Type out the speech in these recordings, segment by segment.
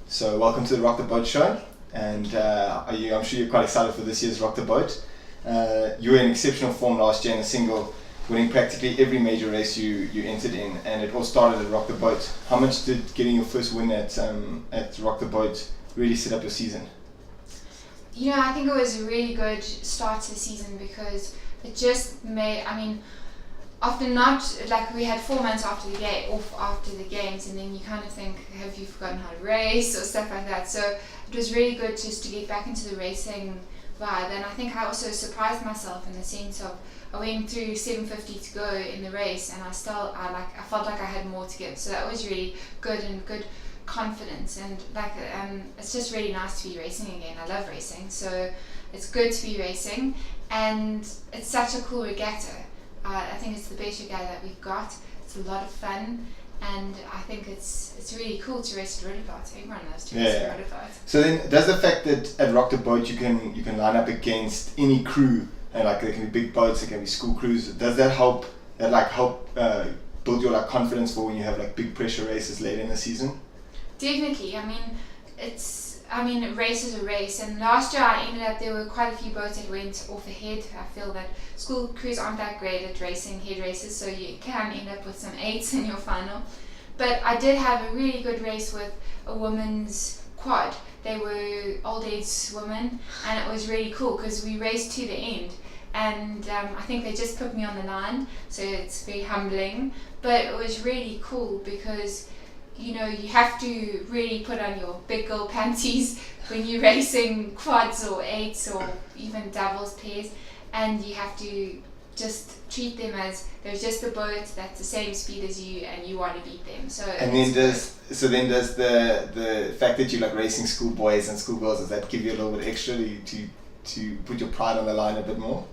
So welcome to the Rock the Boat show, and I'm sure you're quite excited for this year's Rock the Boat. You were in exceptional form last year in a single, winning practically every major race you entered in, and it all started at Rock the Boat. How much did getting your first win at Rock the Boat really set up your season? You know, I think it was a really good start to the season because it just made, after we had 4 months off after the games, and then you kind of think, have you forgotten how to race or stuff like that. So it was really good just to get back into the racing vibe, and I think I also surprised myself in the sense of I went through 7:50 to go in the race, and I felt like I had more to give. So that was really good and good confidence, and it's just really nice to be racing again. I love racing, so it's good to be racing, and it's such a cool regatta. I think it's the best regatta that we've got. It's a lot of fun, and I think it's really cool to race at Ruddervaart. Everyone loves to race at Ruddervaart. So then, does the fact that at Rock the Boat you can line up against any crew, and there can be big boats, there can be school crews, does that help build your confidence for when you have big pressure races later in the season? Definitely. A race is a race, and last year there were quite a few boats that went off ahead. I feel that school crews aren't that great at racing head races, so you can end up with some 8s in your final. But I did have a really good race with a women's quad. They were old age women, and it was really cool because we raced to the end, and I think they just put me on the line, so it's very humbling, but it was really cool because you have to really put on your big girl panties when you're racing quads or 8s or even doubles pairs, and you have to just treat them as they're just a boat that's the same speed as you, and you want to beat them. So does the fact that you like racing schoolboys and schoolgirls, does that give you a little bit extra to put your pride on the line a bit more?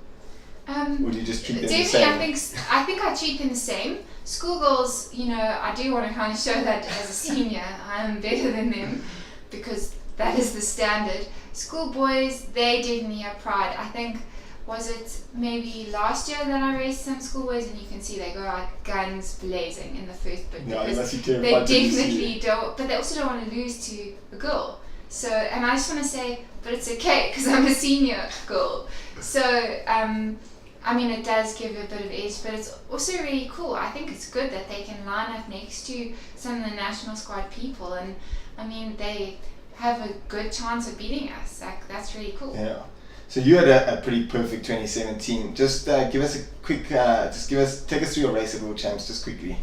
Or do you just treat them the same? I think I treat them the same. Schoolgirls, I do want to kind of show that as a senior I am better than them because that is the standard. Schoolboys, they definitely have pride. I think, was it maybe last year that I raced some schoolboys, and you can see they go like guns blazing in the first bit because they definitely don't, but they also don't want to lose to a girl. So, and I just want to say, but it's okay because I'm a senior girl. So, it does give a bit of edge, but it's also really cool. I think it's good that they can line up next to some of the national squad people, and they have a good chance of beating us. That's really cool. Yeah. So you had a pretty perfect 2017. Just give us a quick, take us through your race at World Champs just quickly.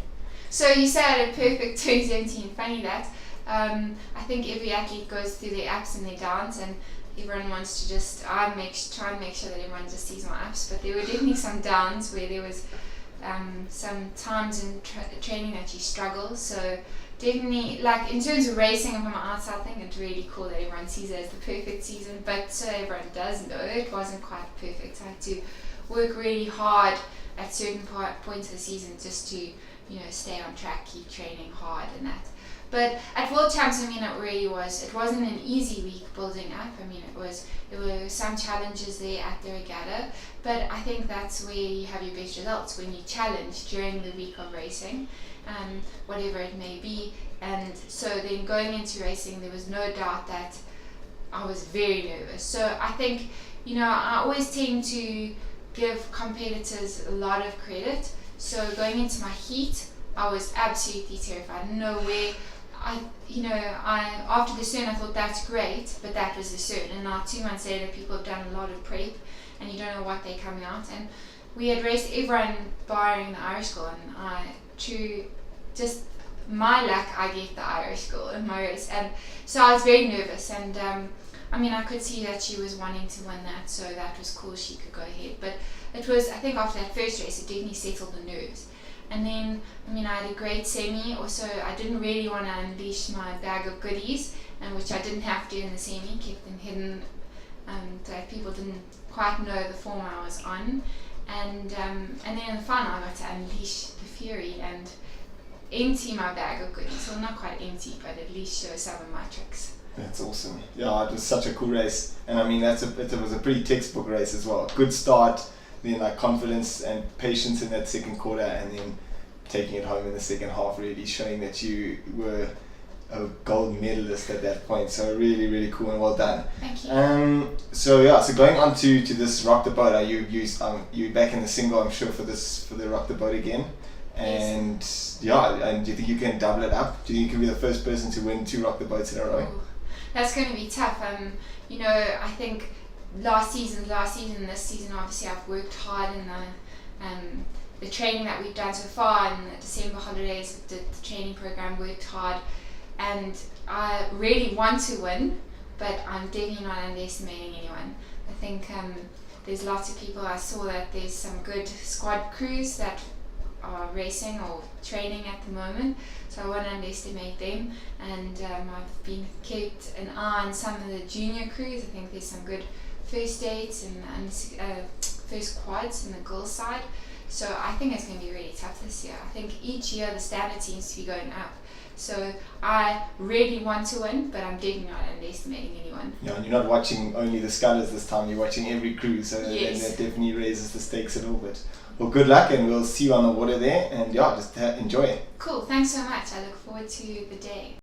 So you said I had a perfect 2017. Funny that. I think every athlete goes through their ups and their downs, and everyone wants to just try and make sure that everyone just sees my ups, but there were definitely some downs where there was some times in training that you struggle. So definitely, in terms of racing and from my outside, I think it's really cool that everyone sees it as the perfect season, but so everyone does know it wasn't quite perfect. I had to work really hard at certain points of the season just to stay on track, keep training hard and that. But at World Champs, it wasn't an easy week building up. There were some challenges there at the regatta, but I think that's where you have your best results, when you challenge during the week of racing, whatever it may be. And so then going into racing, there was no doubt that I was very nervous. So I think, I always tend to give competitors a lot of credit. So going into my heat, I was absolutely terrified. I didn't know where. After the CERN I thought that's great, but that was the CERN, and now 2 months later people have done a lot of prep and you don't know what they're coming out, and we had raced everyone barring the Irish girl, and just my luck, I get the Irish girl in my race, and so I was very nervous, and I could see that she was wanting to win that, so that was cool, she could go ahead, but it was, I think after that first race it definitely settled the nerves. And then, I had a great semi. Also, I didn't really want to unleash my bag of goodies, which I didn't have to in the semi, kept them hidden so that people didn't quite know the form I was on. And then in the final, I got to unleash the fury and empty my bag of goodies. Well, not quite empty, but at least show some of my tricks. That's awesome. Yeah, it was such a cool race. And it was a pretty textbook race as well. Good start. Then confidence and patience in that second quarter, and then taking it home in the second half, really showing that you were a gold medalist at that point. So really, really cool and well done. Thank you. So going on to this Rock the Boat. Are you back in the single? I'm sure for the Rock the Boat again. And and do you think you can double it up? Do you think you can be the first person to win 2 Rock the Boats in a row? Ooh, that's going to be tough. I think last season, this season, obviously I've worked hard in the training that we've done so far, and the December holidays, the training program, worked hard, and I really want to win, but I'm definitely not underestimating anyone. I think there's lots of people. I saw that there's some good squad crews that are racing or training at the moment, so I won't underestimate them. And I've been kept an eye on some of the junior crews. I think there's some good first dates and first quads in the girls' side. So I think it's going to be really tough this year. I think each year the standard seems to be going up. So I really want to win, but I'm definitely not underestimating anyone. Yeah, and you're not watching only the scullers this time, you're watching every crew, so Yes. then that definitely raises the stakes a little bit. Well, good luck, and we'll see you on the water there, and just enjoy it. Cool, thanks so much. I look forward to the day.